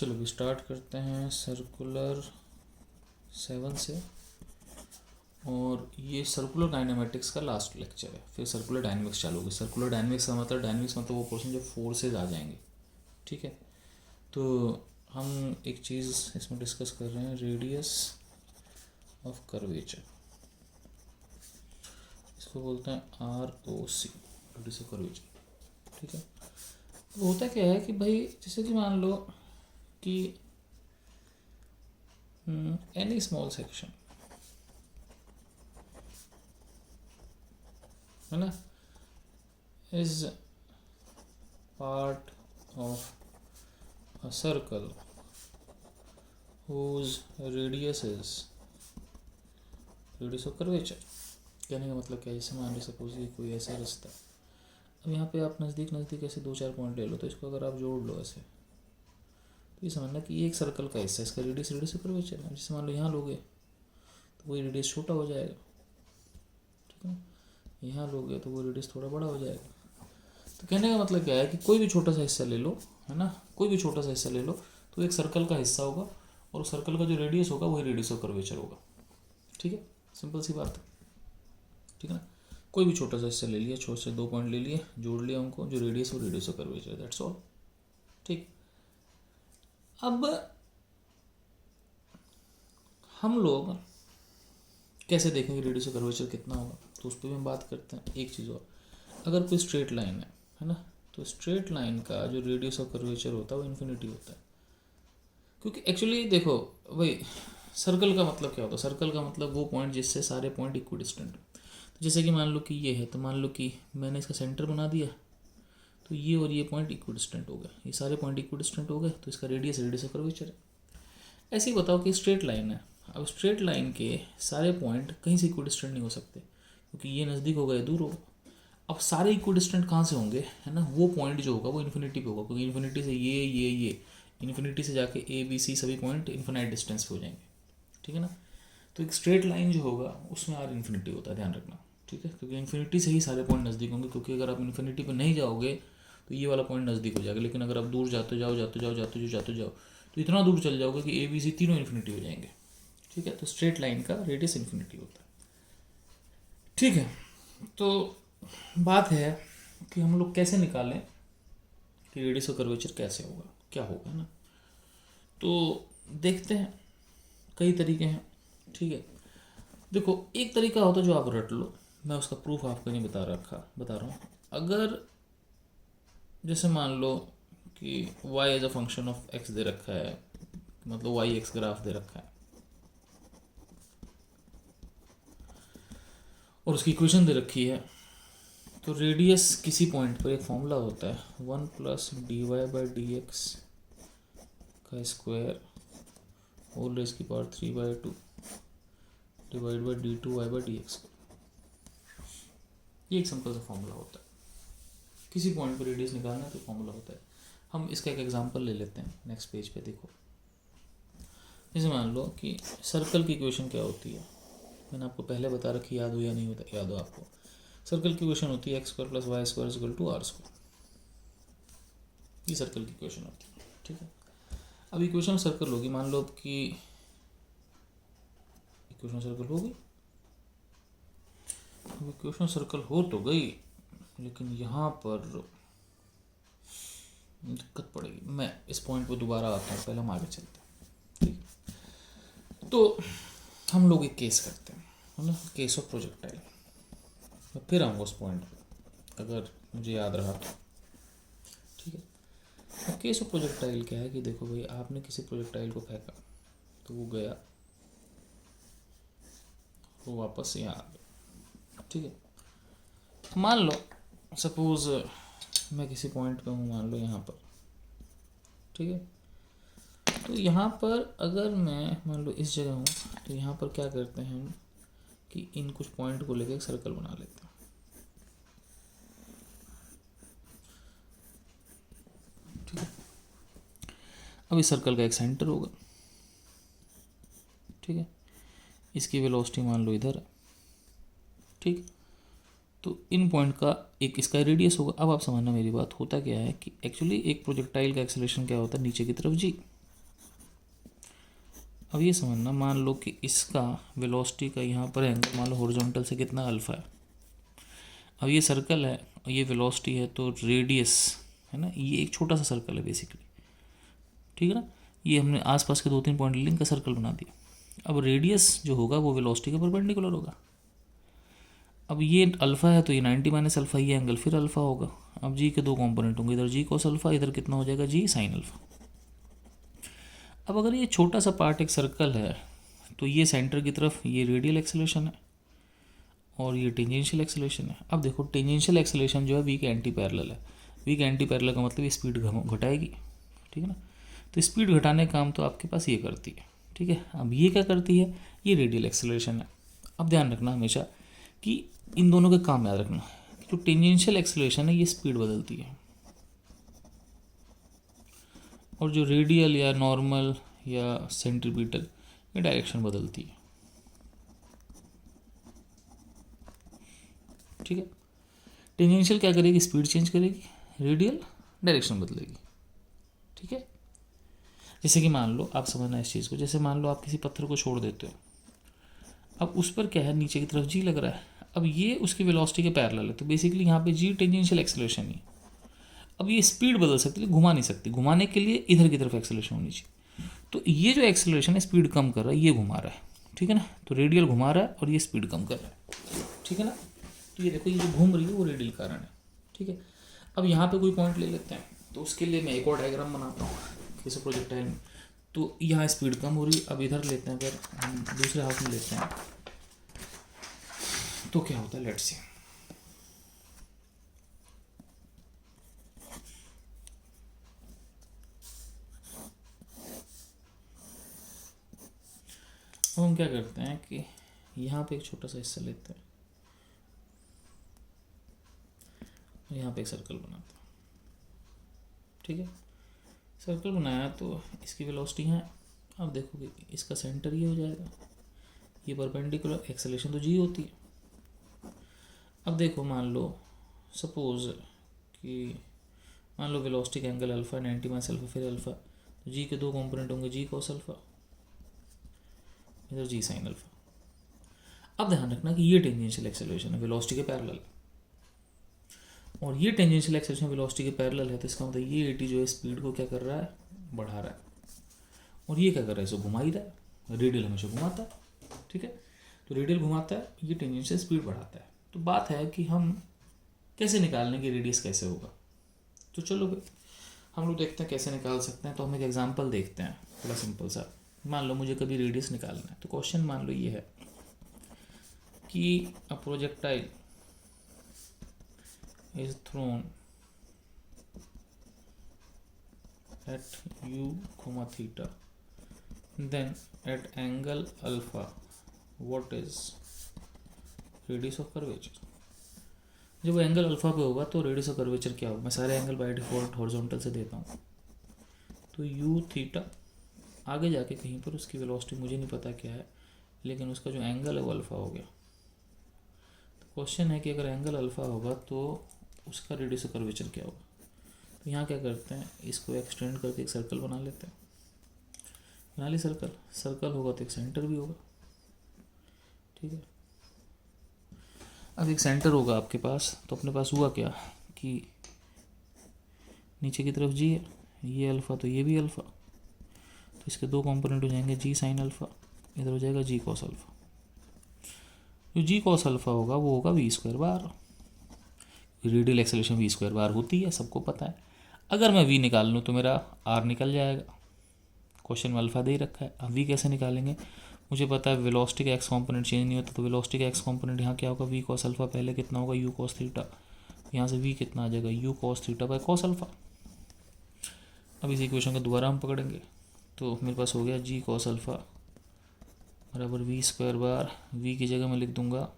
चलो भी स्टार्ट करते हैं सर्कुलर 7 से। और ये सर्कुलर डायनामेटिक्स का लास्ट लेक्चर है, फिर सर्कुलर डायनामिक्स चालू होगी। सर्कुलर डायनामिक्स का मतलब डायनामिक्स मतलब वो पोर्शन जो फोर्सेज आ जाएंगे, ठीक है। तो हम एक चीज़ इसमें डिस्कस कर रहे हैं, रेडियस ऑफ कर्वेचर, इसको बोलते हैं ROC, रेडियस ऑफ कर्वेचर, ठीक है। तो होता क्या है कि भाई जैसे कि मान लो कि एनी स्मॉल सेक्शन है ना is part of a circle whose radius is radius of curvature. कहने का मतलब क्या है, जैसे मान लो सपोज ये कोई ऐसा रास्ता, अब यहाँ पे आप नज़दीक नज़दीक ऐसे 2-4 पॉइंट ले लो, तो इसको अगर आप जोड़ लो ऐसे, तो ये समझना कि ये एक सर्कल का हिस्सा है, इसका रेडियस ऑफ कर्वेचर है। जैसे मान लो यहाँ लोगे तो वही रेडियस छोटा हो जाएगा, ठीक है। यहाँ लोगे तो वो रेडियस थोड़ा बड़ा हो जाएगा। तो कहने का मतलब क्या है कि कोई भी छोटा सा हिस्सा ले लो, है ना, कोई भी छोटा सा हिस्सा ले लो तो एक सर्कल का हिस्सा होगा, और उस सर्कल का जो रेडियस होगा वही रेडियस ऑफ कर्वेचर होगा, ठीक है। सिंपल सी बात है, ठीक है ना। कोई भी छोटा सा हिस्सा ले लिया, छोटे से 2 पॉइंट ले लिए, जोड़ लिया उनको, जो रेडियस हो radius of curvature, that's all, ठीक। अब हम लोग कैसे देखेंगे रेडियस ऑफ कर्वेचर कितना होगा, तो उस पर भी हम बात करते हैं। एक चीज़ और, अगर कोई स्ट्रेट लाइन है ना, तो स्ट्रेट लाइन का जो रेडियस ऑफ कर्वेचर होता है वो इन्फिनिटी होता है। क्योंकि एक्चुअली देखो भाई, सर्कल का मतलब क्या होता है, सर्कल का मतलब वो पॉइंट जिससे सारे पॉइंट इक्वी डिस्टेंट। तो जैसे कि मान लो कि ये है, तो मान लो कि मैंने इसका सेंटर बना दिया, तो ये और ये पॉइंट इक्वी डिस्टेंट हो गए, ये सारे पॉइंट इक्वी डिस्टेंट हो गए, तो इसका रेडियस ऑफ कर्वेचर है। ऐसे ही बताओ कि स्ट्रेट लाइन है, अब स्ट्रेट लाइन के सारे पॉइंट कहीं से इक्वी डिस्टेंट नहीं हो सकते, क्योंकि ये नज़दीक होगा ये दूर होगा। अब सारे इक्वी डिस्टेंट कहाँ से होंगे, है ना, वो पॉइंट जो होगा वो इन्फिनिटी पे होगा, क्योंकि इन्फिनिटी से ये इन्फिनिटी से जाके ABC सभी पॉइंट इन्फिनाइट डिस्टेंस पे हो जाएंगे, ठीक है ना। तो एक स्ट्रेट लाइन जो होगा उसमें R इन्फिनिटी होता है, ध्यान रखना, ठीक है। क्योंकि इन्फिनिटी से ही सारे पॉइंट नज़दीक होंगे, क्योंकि अगर आप इन्फिनिटी पे नहीं जाओगे तो ये वाला पॉइंट नज़दीक हो जाएगा, लेकिन अगर आप दूर जाते जाओ तो इतना दूर चल जाओगे कि ABC तीनों इन्फिनिटी हो जाएंगे, ठीक है। तो स्ट्रेट लाइन का रेडियस इन्फिनिटी होता है, ठीक है। तो बात है कि हम लोग कैसे निकालें कि रेडियस ऑफ कर्वेचर कैसे होगा, क्या होगा, है ना। तो देखते हैं, कई तरीके हैं, ठीक है। देखो एक तरीका होता है जो आप रट लो, मैं उसका प्रूफ आपको नहीं बता रहा हूँ। अगर जैसे मान लो कि y as a function of x दे रखा है, मतलब y x ग्राफ दे रखा है, और उसकी इक्वेशन दे रखी है, तो रेडियस किसी पॉइंट पर एक फॉर्मूला होता है 1 + dy/dx का स्क्वायर होल रेज़ की पावर 3/2 डिवाइड बाई d2y/dx। ये एक सिंपल सा फॉर्मूला होता है, किसी पॉइंट पर रेडियस निकालना तो फॉर्मूला होता है। हम इसका एक एग्जांपल ले लेते हैं, नेक्स्ट पेज पे देखो। जैसे मान लो कि सर्कल की इक्वेशन क्या होती है, मैंने आपको पहले बता रखी, याद हो या नहीं होता, याद हो आपको। सर्कल की इक्वेशन होती है x² + y² = r², ये सर्कल की इक्वेशन होती है, ठीक है। अब इक्वेशन सर्कल होगी, मान लो कि इक्वेशन सर्कल होगी, अब इक्वेशन सर्कल हो तो गई, लेकिन यहाँ पर दिक्कत पड़ेगी। मैं इस पॉइंट पर दोबारा आता हूँ, पहले हम आगे चलते हैं, ठीक। तो हम लोग एक केस करते हैं, है ना, केस ऑफ प्रोजेक्टाइल। मैं फिर आऊँगा उस पॉइंट पर अगर मुझे याद रहा तो, ठीक है। अब केस ऑफ प्रोजेक्टाइल क्या है कि देखो भाई, आपने किसी प्रोजेक्टाइल को फेंका तो वो गया, वो वापस यहाँ आ गया, ठीक है। मान लो सपोज मैं किसी पॉइंट पे हूँ, मान लो यहाँ पर, ठीक है। तो यहाँ पर अगर मैं मान लो इस जगह हूँ, तो यहाँ पर क्या करते हैं हम कि इन कुछ पॉइंट को लेकर एक सर्कल बना लेते हैं, ठीक है। अब इस सर्कल का एक सेंटर होगा, ठीक है। इसकी वेलोसिटी मान लो इधर है, ठीक। तो इन पॉइंट का एक इसका रेडियस होगा। अब आप समझना मेरी बात, होता क्या है कि एक्चुअली एक प्रोजेक्टाइल का एक्सेलरेशन क्या होता है, नीचे की तरफ g, अब ये समझना, मान लो कि इसका वेलोसिटी का यहाँ पर एंगल मान लो हॉरिजॉन्टल से कितना अल्फा है। अब ये सर्कल है और ये वेलोसिटी है, तो रेडियस है ना, ये एक छोटा सा सर्कल है बेसिकली, ठीक है ना। ये हमने आसपास के 2-3 पॉइंट लिंक का सर्कल बना दिया। अब रेडियस जो होगा वो वेलोसिटी के परपेंडिकुलर होगा। अब ये अल्फा है तो ये 90 माइनस अल्फा, ये एंगल फिर अल्फा होगा। अब जी के दो कंपोनेंट होंगे, इधर जी कोस अल्फा, इधर कितना हो जाएगा जी साइन अल्फा। अब अगर ये छोटा सा पार्ट एक सर्कल है तो ये सेंटर की तरफ ये रेडियल एक्सेलरेशन है और ये टेंजेंशियल एक्सेलरेशन है। अब देखो टेंजेंशियल एक्सेलरेशन जो है वी के एंटी पैरेलल है। वी के एंटी पैरेलल का मतलब ये स्पीड घटाएगी, ठीक है ना। तो स्पीड घटाने का काम तो आपके पास ये करती है, ठीक है। अब ये क्या करती है, ये रेडियल एक्सेलरेशन है। अब ध्यान रखना हमेशा कि इन दोनों के काम याद रखना। जो टेंजेंशियल एक्सेलरेशन है ये स्पीड बदलती है और जो रेडियल या नॉर्मल या सेंट्रीपिटल ये डायरेक्शन बदलती है, ठीक है। टेंजेंशियल क्या करेगी, स्पीड चेंज करेगी, रेडियल डायरेक्शन बदलेगी, ठीक है। जैसे कि मान लो, आप समझना इस चीज़ को, जैसे मान लो आप किसी पत्थर को छोड़ देते हो, अब उस पर क्या है, नीचे की तरफ जी लग रहा है। अब ये उसकी वेलोसिटी के पैरेलल है, तो बेसिकली यहाँ पे जी टेंजेंशियल एक्सेलरेशन ही। अब ये स्पीड बदल सकती है, घुमा नहीं सकती, घुमाने के लिए इधर की तरफ एक्सेलरेशन होनी चाहिए। तो ये जो एक्सेलरेशन है स्पीड कम कर रहा है, ये घुमा रहा है, ठीक है ना। तो रेडियल घुमा रहा है और ये स्पीड कम कर रहा है, ठीक है ना। तो ये देखो ये जो घूम रही है वो रेडियल कारण है, ठीक है। अब यहाँ पे कोई पॉइंट ले लेते हैं, तो उसके लिए मैं एक और डायग्राम बनाता हूँ किसी प्रोजेक्टाइल में। तो यहाँ स्पीड कम हो रही है, अब इधर लेते हैं, अगर हम दूसरे हाथ में लेते हैं तो क्या होता है, लेट्स सी। अब हम क्या करते हैं कि यहाँ पे एक छोटा सा हिस्सा लेते हैं, यहाँ पे एक सर्कल बनाते हैं, ठीक है। सर्कल बनाया तो इसकी वेलोसिटी है। अब देखो कि इसका सेंटर ये हो जाएगा, ये परपेंडिकुलर, एक्सेलरेशन तो जी होती है। अब देखो मान लो सपोज कि मान लो वेलोसिटी का एंगल अल्फा, 90 माइनस अल्फा फिर अल्फा, तो जी के दो कंपोनेंट होंगे, जी कॉस अल्फा, इधर जी साइन अल्फा। अब ध्यान रखना कि ये टेंजेंशियल एक्सेलरेशन है, वेलोसिटी के पैरेलल, और ये टेंजेंशियल एक्सेलरेशन वेलोसिटी के पैरेलल है, तो इसका मतलब ये एटी जो है स्पीड को क्या कर रहा है, बढ़ा रहा है। और ये क्या कर रहा है, इसे घुमा ही रहा है, रेडियल हमेशा घुमाता है, ठीक है। तो रेडियल घुमाता है, ये टेंजेंशियल स्पीड बढ़ाता है। तो बात है कि हम कैसे निकालने की रेडियस कैसे होगा। तो चलो भाई हम लोग देखते हैं कैसे निकाल सकते हैं। तो हम एक एग्जांपल देखते हैं, थोड़ा सिंपल सा। मान लो मुझे कभी रेडियस निकालना है, तो क्वेश्चन मान लो ये है कि a projectile is thrown at u comma theta, then at angle alpha what is radius of curvature। जब एंगल अल्फा पे होगा तो रेडियस ऑफ कर्वेचर क्या होगा। मैं सारे एंगल बाय डिफॉल्ट हॉरिजॉन्टल से देता हूँ, तो यू थीटा, आगे जाके कहीं पर उसकी वेलोसिटी मुझे नहीं पता क्या है, लेकिन उसका जो एंगल है वो अल्फा हो गया। तो क्वेश्चन है कि अगर एंगल अल्फा होगा तो उसका रेडियस ऑफ कर्वेचर क्या होगा। तो यहाँ क्या करते हैं, इसको एक्सटेंड करके एक सर्कल बना लेते हैं। बना ली सर्कल, सर्कल होगा तो एक सेंटर भी होगा, ठीक है। अब एक सेंटर होगा आपके पास, तो अपने पास हुआ क्या कि नीचे की तरफ जी है, ये अल्फ़ा तो ये भी अल्फ़ा, तो इसके दो कंपोनेंट हो जाएंगे, जी साइन अल्फ़ा, इधर हो जाएगा जी कॉस अल्फ़ा। जो जी कॉस अल्फ़ा होगा वो होगा v square bar. Radial acceleration v square bar होती है, सबको पता है। अगर मैं वी निकाल लूँ तो मेरा आर निकल जाएगा, क्वेश्चन में अल्फ़ा दे ही रखा है। अब वी कैसे निकालेंगे, मुझे पता है वेलोसिटी का एक्स कंपोनेंट चेंज नहीं होता, तो वेलोसिटी का एक्स कंपोनेंट यहाँ क्या होगा, वी कॉस अल्फ़ा, पहले कितना होगा यू कॉस थीटा, यहाँ से वी कितना आ जाएगा you cos theta by cos alpha. अब इस इक्वेशन को दोबारा हम पकड़ेंगे, तो मेरे पास हो गया जी कॉस अल्फ़ा बराबर वी स्क्वायर बार, वी की जगह मैं लिख दूंगा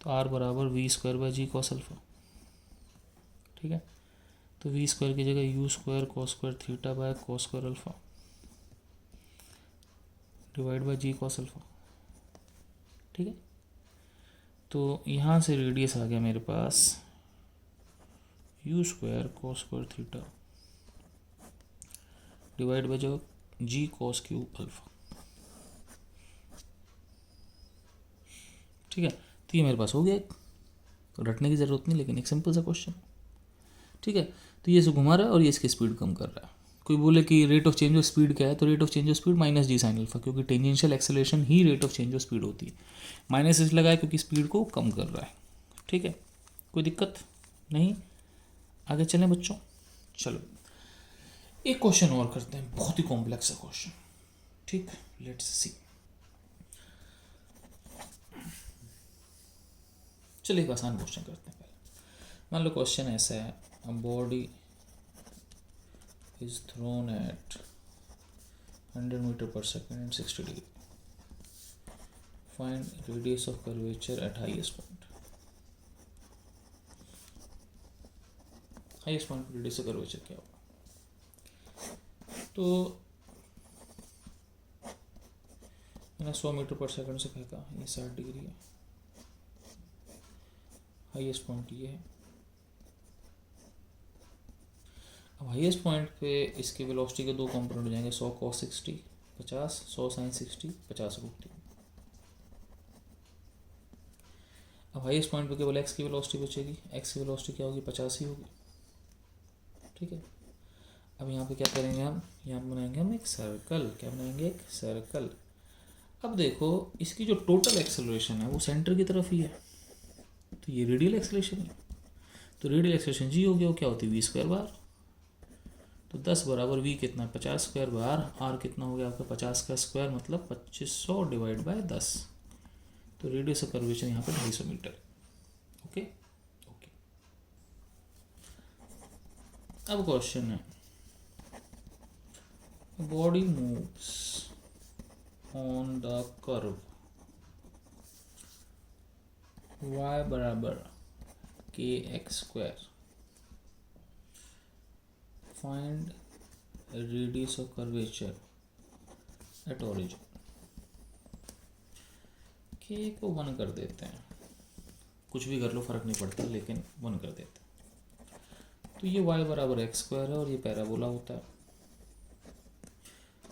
तो आर बराबर V square by G cos alpha, ठीक है। तो वी स्क्वायर की जगह U square cos square theta by cos square alpha divide by G cos alpha, ठीक है। तो यहाँ से रेडियस आ गया मेरे पास U square cos square theta divide by जो जी कॉस क्यूब अल्फ़ा, ठीक है, तो ये मेरे पास हो गया एक, तो रटने की ज़रूरत नहीं, लेकिन एक सिंपल सा क्वेश्चन, ठीक है। तो ये इसे घुमा रहा है और ये इसकी स्पीड कम कर रहा है। कोई बोले कि rate of change of speed क्या है, तो rate of change of speed minus G sine alpha, क्योंकि टेंजेंशियल एक्सेलरेशन ही rate of change of speed होती है। माइनस इस लगाया क्योंकि स्पीड को कम कर रहा है, ठीक है, कोई दिक्कत नहीं। आगे चलें बच्चों, चलो एक क्वेश्चन और करते हैं, बहुत ही कॉम्प्लेक्स है क्वेश्चन, ठीक, लेट्स सी। चलिए एक आसान क्वेश्चन करते हैं पहले। मान लो क्वेश्चन ऐसा है, a body is thrown at 100 meter per second and 60 degree. Find radius of curvature at highest point. Highest point पर radius of curvature क्या होगा? तो मैंने 100 मीटर पर सेकंड से फेंका, ये 60 डिग्री है, हाईएस्ट पॉइंट ये है। अब हाईएस्ट पॉइंट पे इसके वेलोसिटी के दो कंपोनेंट हो जाएंगे, 100 cos 60 50, 100 sin 60 50 रूट 3। अब हाईएस्ट पॉइंट पे केवल x की वेलोसिटी बचेगी, x की वेलोसिटी क्या होगी, 50 ही होगी, ठीक है। अब यहाँ पे क्या करेंगे हम, यहाँ पे बनाएंगे हम एक सर्कल, क्या बनाएंगे, एक सर्कल। अब देखो इसकी जो टोटल एक्सेलरेशन है वो सेंटर की तरफ ही है, तो ये रेडियल एक्सेलरेशन है, तो रेडियल एक्सेलरेशन जी हो गया, वो क्या होती है, वी स्क्वायर बार। तो 10 बराबर वी कितना है, 50 स्क्वायर बार, आर कितना हो गया आपका 50 का स्क्वायर मतलब 2500 डिवाइड बाय 10, तो रेडियस ऑफ कर्वेचर यहाँ पे 250 मीटर। Okay okay. अब क्वेश्चन है, body moves on the curve y बराबर के x square, find radius of curvature at origin. के को 1 कर देते हैं, कुछ भी कर लो फर्क नहीं पड़ता, लेकिन 1 कर देते हैं। तो ये y बराबर एक्स स्क्वायर है और ये पैराबोला होता है।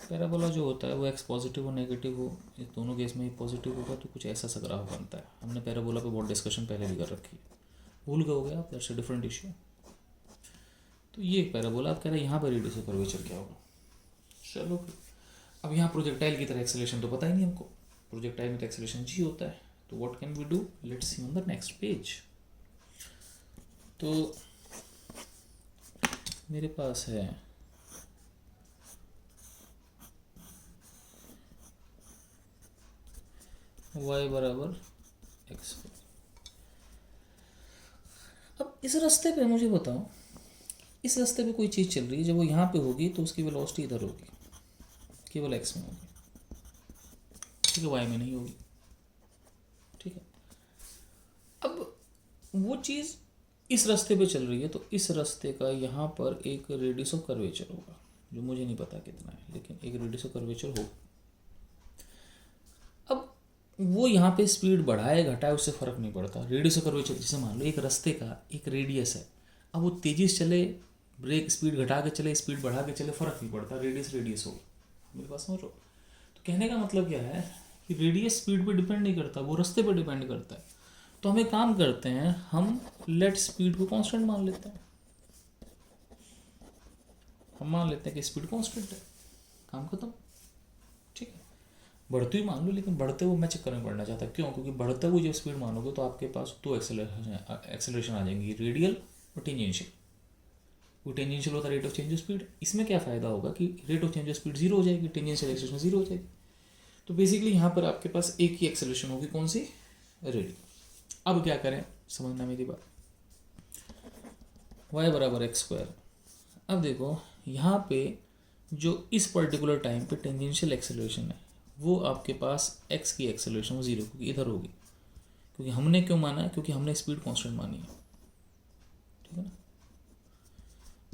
पैराबोला जो होता है वो x पॉजिटिव हो नेगेटिव हो, इस दोनों केस में ही पॉजिटिव होगा, तो कुछ ऐसा सा ग्राफ बनता है। हमने पैराबोला पे बहुत डिस्कशन पहले भी कर रखी है, भूल गए हो गया आप, दैट्स अ डिफरेंट इश्यू। तो ये एक पैराबोला, आप कह रहे हैं यहाँ पर रेडियस ऑफ कर्वेचर क्या होगा। चलो अब यहाँ प्रोजेक्टाइल की तरह एक्सेलरेशन तो पता ही नहीं हमको, प्रोजेक्टाइल में तो एक्सेलरेशन जी होता है, तो what can we do, let's see on the next page. तो मेरे पास है y बराबर एक्स। अब इस रास्ते पे मुझे बताओ, इस रास्ते पे कोई चीज़ चल रही है, जब वो यहाँ पे होगी तो उसकी वेलोसिटी इधर होगी, केवल x में होगी, ठीक है, y में नहीं होगी, ठीक है। अब वो चीज़ इस रास्ते पे चल रही है, तो इस रास्ते का यहाँ पर एक रेडियस ऑफ कर्वेचर होगा, जो मुझे नहीं पता कितना है, लेकिन एक रेडियस ऑफ कर्वेचर होगा। अब वो यहाँ पे स्पीड बढ़ाए घटाए उससे फ़र्क नहीं पड़ता, रेडियस ऑफ कर्वेचर। जैसे मान लो एक रास्ते का एक रेडियस है, अब वो तेज़ी से चले, ब्रेक स्पीड घटा के चले, स्पीड बढ़ा के चले, फ़र्क नहीं पड़ता, रेडियस रेडियस होगा। मेरे पास समझ लो, तो कहने का मतलब क्या है कि रेडियस स्पीड पे डिपेंड नहीं करता, वो रास्ते पे डिपेंड करता है। तो हम एक काम करते हैं, हम लेट स्पीड को कांस्टेंट मान लेते हैं, हम मान लेते हैं कि स्पीड कांस्टेंट है, काम खत्म, ठीक है। बढ़ती हुई मान लो, लेकिन बढ़ते हुए मैं चक्कर में पड़ना चाहता, क्यों, क्योंकि बढ़ते हुए जब स्पीड मानोगे तो आपके पास दो एक्सेलरेशन आ जाएंगी, रेडियल और टेंजेंशियल। वो टेंजेंशियल होता है rate of change of speed, इसमें क्या फ़ायदा होगा कि rate of change of speed zero हो जाएगी, टेंजेंशियल एक्सेलरेशन जीरो हो जाएगी। तो बेसिकली यहाँ पर आपके पास एक ही एक्सेलरेशन होगी, कौन सी, रेडियल। अब क्या करें, समझना मेरी बात, y बराबर एक्स स्क्वायर। अब देखो यहाँ पे जो इस पर्टिकुलर टाइम पे टेंजेंशियल एक्सेलरेशन है, वो आपके पास x की एक्सेलरेशन वो जीरो, क्योंकि इधर होगी, क्योंकि हमने क्यों माना है, क्योंकि हमने स्पीड कांस्टेंट मानी है, ठीक है ना।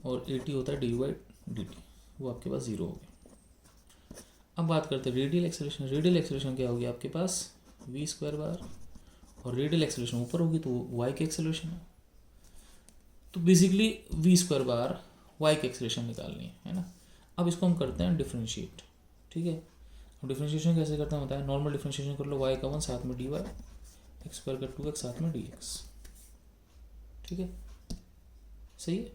और at होता है dy/dt, वो आपके पास जीरो हो गया। अब बात करते हैं रेडियल एक्सेलरेशन। रेडियल एक्सेलरेशन क्या होगी आपके पास, v स्क्वायर बार, और रेडियल एक्सेलरेशन ऊपर होगी तो y की एक्सेलरेशन है, तो basically v square bar y की एक्सेलरेशन निकालनी है ना। अब इसको हम करते हैं डिफ्रेंशिएट, ठीक है। अब डिफ्रेंशिएशन कैसे करते हैं बताएं, नॉर्मल डिफ्रेंशिएशन कर लो, y का 1 साथ में dy, एक्स स्क्वायर का 2x साथ में dx। ठीक है, सही है।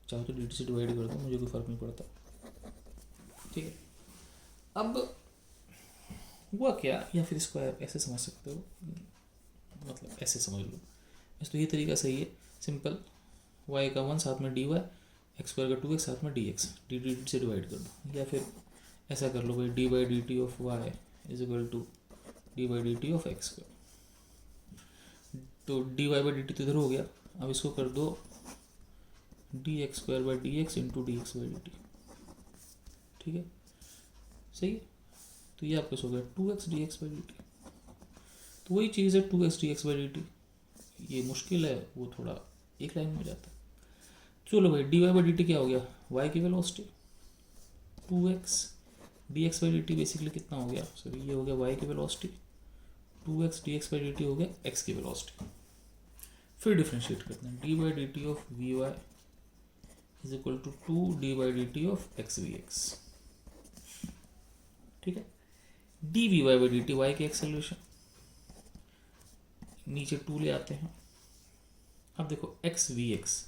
चाहो तो dt से डिवाइड कर दो, मुझे कोई फर्क नहीं पड़ता। ठीक है, अब हुआ क्या, या फिर इसको आप ऐसे समझ सकते हो, मतलब ऐसे समझ लो, तो ये तरीका सही है, सिंपल। y का 1 साथ में dy, एक्स स्क्वायर का 2x साथ में dx, dt से डिवाइड कर दो। या फिर ऐसा कर लो भाई, D by D T of Y is equal to D by D T of X square. तो D Y by D T तो इधर हो गया, अब इसको कर दो D X square by D X into D x by D T. ठीक है, सही है। तो ये आपका हो गया 2x d x by D T. तो वही चीज़ है 2x d x by D T. ये मुश्किल है, वो थोड़ा एक लाइन में हो जाता है। चलो भाई, d Y by D T क्या हो गया, y की velocity, 2x d x by D t basically कितना हो गया, सॉरी ये हो गया y की velocity, 2x d x by D t हो गया x की वेलोसिटी। फिर डिफ्रेंशिएट करते हैं, d by D T of v y is equal to 2 d by D T of x v x. ठीक है, d v y by D t, y की acceleration, नीचे 2 ले आते हैं। अब देखो x v x,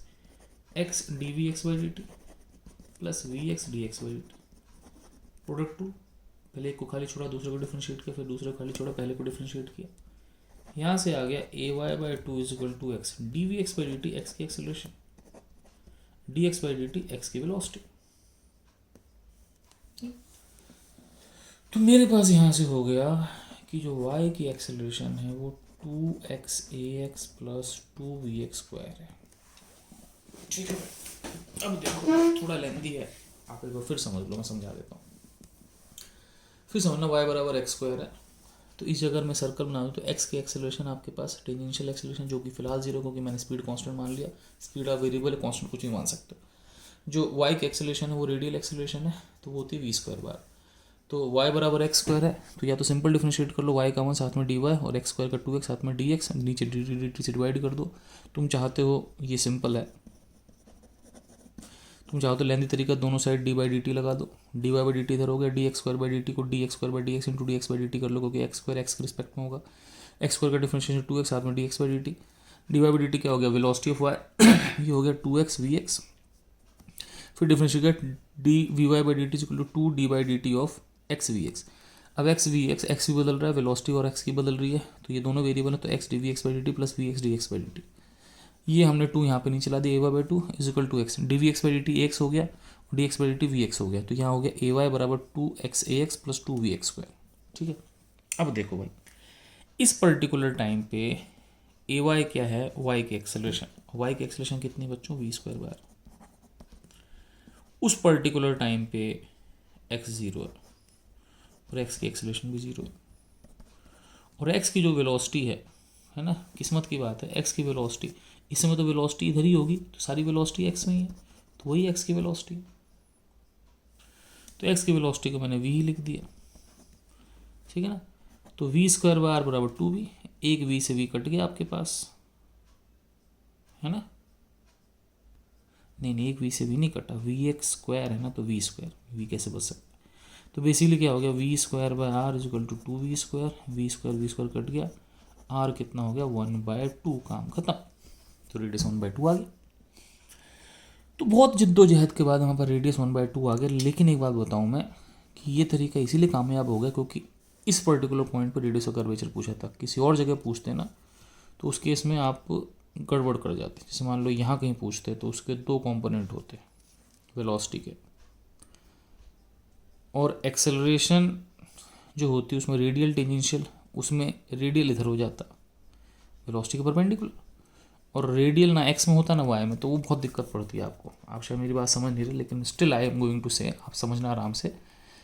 x D we x by D T plus we x D x by D t, product 2, पहले एक को खाली छोड़ा, दूसरे को डिफ्रेंशिएट किया, फिर दूसरे को खाली छोड़ा, पहले को डिफ्रेंशिएट किया। यहाँ से आ गया A Y by 2 is equal to X D we x by D T, X की acceleration, D x by D T X की वेलोसिटी। तो मेरे पास यहाँ से हो गया कि जो y की एक्सेलरेशन है वो 2x प्लस 2vx स्क्वायर है। ठीक है, अब देखो थोड़ा लेंथी है, आप एक बार फिर समझ लो, मैं समझा देता हूँ। फिर समझना, y बराबर एक्स स्क्वायर है, तो इस जगह मैं सर्कल बना दूँ तो x की एक्सेलरेशन आपके पास टेंजेंशियल एक्सेलरेशन, जो कि फिलहाल 0, क्योंकि मैंने स्पीड कांस्टेंट मान लिया, स्पीड आप वेरिएबल है, कांस्टेंट कुछ भी मान सकते हो। जो y की एक्सेलरेशन है वो रेडियल एक्सेलरेशन है, तो वो होती है v स्क्वायर बार। तो y बराबर एक्स स्क्वायर है, तो या तो सिंपल डिफरेंशिएट कर लो, y का 1 साथ में dy और एक्स स्क्वायर का 2x साथ में dx, नीचे dt से डिवाइड कर दो। तुम चाहते हो, ये सिंपल है, तुम चाहो तो लेंथी तरीका, दोनों side D by D T लगा दो, D Y by D T इधर हो गया, D X square by D T को D X square by D X into D x by D T कर लो, क्योंकि एक्स स्क्वायर एक्स के रिस्पेक्ट में होगा, एक्स स्क्वायर का डिफरेंशिएशन 2x साथ में D x by D T, D Y by D T क्या हो गया, वेलोसिटी ऑफ y ये हो गया 2x वी एक्स, फिर differentiate d v y by D t equal to 2 d by D T of x v x. अब x भी बदल रहा है, वेलोसिटी और एक्स की बदल रही है, तो ये दोनों वेरिएबल है, तो X D we x by D T plus we x D x by D T, ये हमने 2 यहाँ पे नीचे ला दिया, A Y by 2 is equal to X, D we x by D T X हो गया, D x by D T V X हो गया, तो यहाँ हो गया ए वाई बराबर 2x ए एक्स प्लस 2 एक्स स्क्वायर। ठीक है, अब देखो भाई, इस पर्टिकुलर टाइम पे ए वाई क्या है, वाई की एक्सेलरेशन, वाई की एक्सेलरेशन कितनी बच्चों, वी स्क्वायर बार। उस पर्टिकुलर टाइम पे एक्स 0 है और एक्स की एक्सेलरेशन भी 0 है, और एक्स की जो वेलोसिटी है ना, किस्मत की बात है, एक्स की वेलोसिटी, इस समय तो वेलोसिटी इधर ही होगी, तो सारी वेलोसिटी एक्स में ही है, तो वही एक्स की वेलोसिटी है, तो एक्स की वेलोसिटी को मैंने वी ही लिख दिया। ठीक है ना, तो वी स्क्वायर बार बराबर 2v, एक v से v कट गया आपके पास, है ना, नहीं एक v से v नहीं कटा, वी एक्स स्क्वायर है ना, तो v स्क्वायर, v कैसे बच सकता है, तो बेसिकली क्या हो गया, v square by r is equal to 2v square, v square cut गया, आर कितना हो गया 1/2, काम खत्म, तो रेडियस 1/2 आ गया। तो बहुत जिद्दोजहद के बाद हमारे पास रेडियस 1/2 आ गया। लेकिन एक बात बताऊं मैं कि ये तरीका इसीलिए कामयाब हो गया क्योंकि इस पर्टिकुलर पॉइंट पर रेडियस ऑफ कर्वेचर पूछा था, किसी और जगह पूछते ना तो उस केस में आप गड़बड़ कर जाते। जैसे मान लो यहाँ कहीं पूछते तो उसके 2 कंपोनेंट होते वेलोसिटी के, और एक्सेलरेशन जो होती है उसमें रेडियल टेंजेंशियल, उसमें रेडियल इधर हो जाता वेलोसिटी के परपेंडिकुलर, और रेडियल ना एक्स में होता ना वाई में, तो वो बहुत दिक्कत पड़ती है आपको। आप शायद मेरी बात समझ नहीं रहे, लेकिन still I am going to say, आप समझना आराम से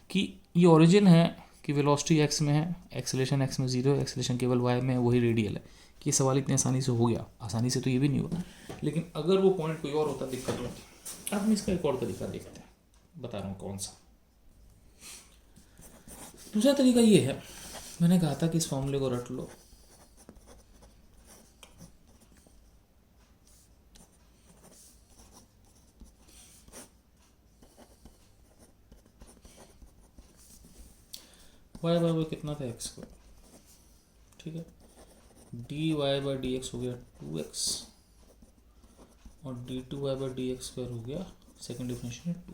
कि ये ओरिजिन है कि वेलोसिटी एक्स में है, एक्सेलरेशन एक्स में 0 है, एक्सेलरेशन केवल वाई में है, वही रेडियल है। कि सवाल इतनी आसानी से हो गया, आसानी से तो ये भी नहीं हुआ, लेकिन अगर वो पॉइंट कोई और होता दिक्कत होती। अब हम इसका एक और तरीका देखते हैं, बता रहा हूँ कौन सा। दूसरा तरीका ये है, मैंने कहा था कि इस फॉर्मूले को रट लो, y बराबर कितना था एक्स को, ठीक है, d Y by D x हो गया 2x और d2y/dx² हो गया सेकेंड डिफरेंशियल 2।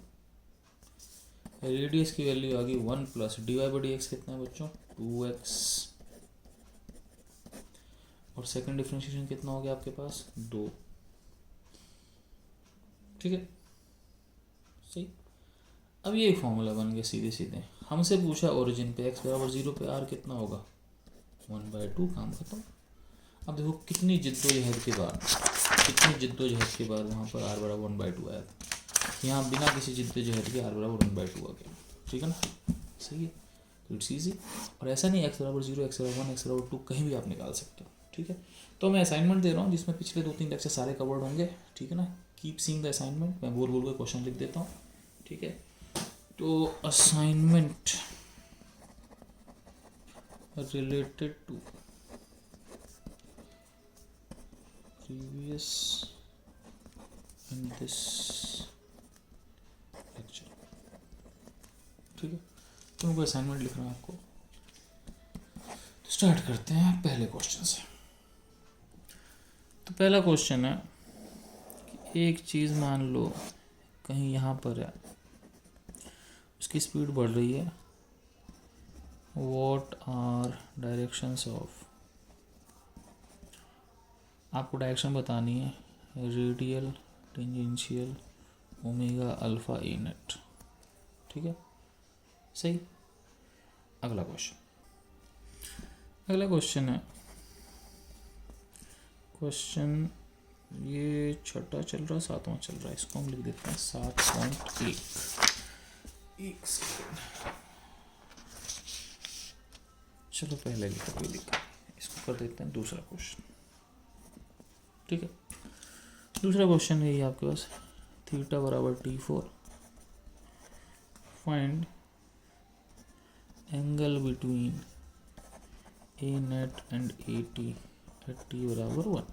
रेडियस की वैल्यू आ गई 1 प्लस dy/dx कितना है बच्चों 2x और सेकेंड डिफरेंशिएशन कितना हो गया आपके पास 2। ठीक है सही। अब ये फॉर्मूला बन गया सीधे सीधे। हमसे पूछा ओरिजिन पे x बराबर 0 पे r कितना होगा 1/2, काम खत्म। अब देखो कितनी जिद्दोजहद के बाद वहाँ पर r बराबर 1/2 आया था, यहाँ बिना किसी जिद्दोजहद के r बराबर 1/2 आ गया। ठीक है ना, सही है, तो इट्स ईजी। और ऐसा नहीं x बराबर 0, x बराबर 1, x बराबर 2 कहीं भी आप निकाल सकते हो। ठीक है, तो मैं असाइनमेंट दे रहा हूँ जिसमें पिछले 2-3 लेक्चर सारे कवर्ड होंगे। ठीक है ना, कीप सीइंग द असाइनमेंट। मैं बोल के क्वेश्चन लिख देता हूँ। ठीक है, तो assignment related to previous in this lecture. ठीक है, तो उनको असाइनमेंट लिख रहा हूँ आपको। तो स्टार्ट करते हैं पहले क्वेश्चन से। तो पहला क्वेश्चन है कि एक चीज़ मान लो कहीं यहाँ पर है, उसकी स्पीड बढ़ रही है। व्हाट आर डायरेक्शंस ऑफ, आपको डायरेक्शन बतानी है, रेडियल, टेंजेंशियल, ओमेगा, अल्फा, ए नेट। ठीक है सही। अगला क्वेश्चन है, क्वेश्चन ये छठा चल रहा है, 7वां चल रहा है, इसको हम लिख देते हैं 7.1। एक सेकेंड, चलो पहले लिखा, इसको कर देते हैं दूसरा क्वेश्चन। ठीक है, दूसरा क्वेश्चन है ये आपके पास, थीटा बराबर T4, find angle between a net and a t at t बराबर 1।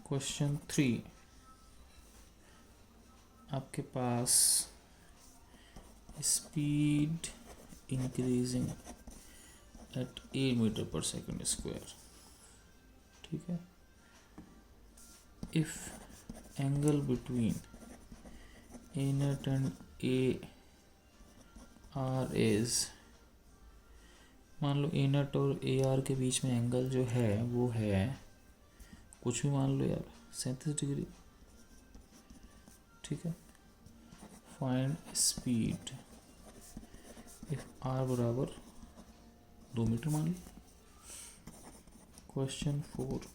क्वेश्चन 3, आपके पास speed increasing at 8 metre per second square. ठीक है, if angle between a net and a r is, मान लो ए नेट और ए आर के बीच में एंगल जो है वो है कुछ भी मान लो यार 37 डिग्री। ठीक है, फाइंड स्पीड इफ आर बराबर 2 मीटर मान लो। क्वेश्चन 4,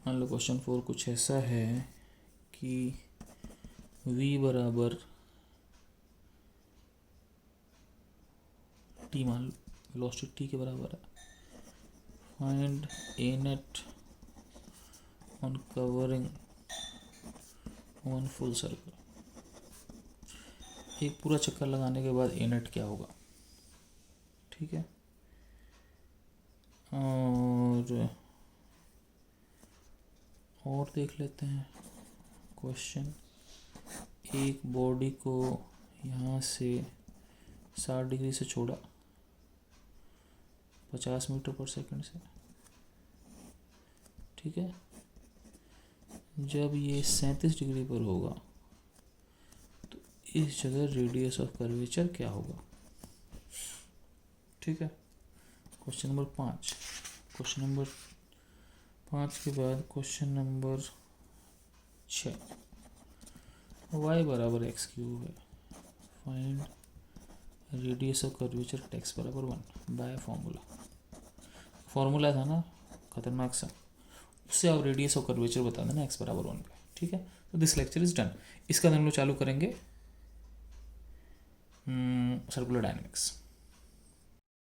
मान लो क्वेश्चन 4 कुछ ऐसा है कि v बराबर t मान लो, वेलोसिटी t के बराबर है। Find A net on covering one full circle, एक पूरा चक्कर लगाने के बाद ए नेट क्या होगा। ठीक है, और देख लेते हैं क्वेश्चन, एक बॉडी को यहाँ से 60 डिग्री से छोड़ा 50 मीटर पर सेकंड से। ठीक है, जब ये 37 डिग्री पर होगा तो इस जगह रेडियस ऑफ कर्वेचर क्या होगा। ठीक है, क्वेश्चन नंबर 5। क्वेश्चन नंबर 5 के बाद क्वेश्चन नंबर 6, y बराबर x³ है। Find radius of curvature x बराबर 1 बाय फॉर्मूला था ना खतरनाक सा, उससे आप रेडियस ऑफ कर्वेचर बता देना x बराबर 1 पे। ठीक है, तो दिस लेक्चर इज डन। इसका हम लोग चालू करेंगे सर्कुलर डायनेमिक्स।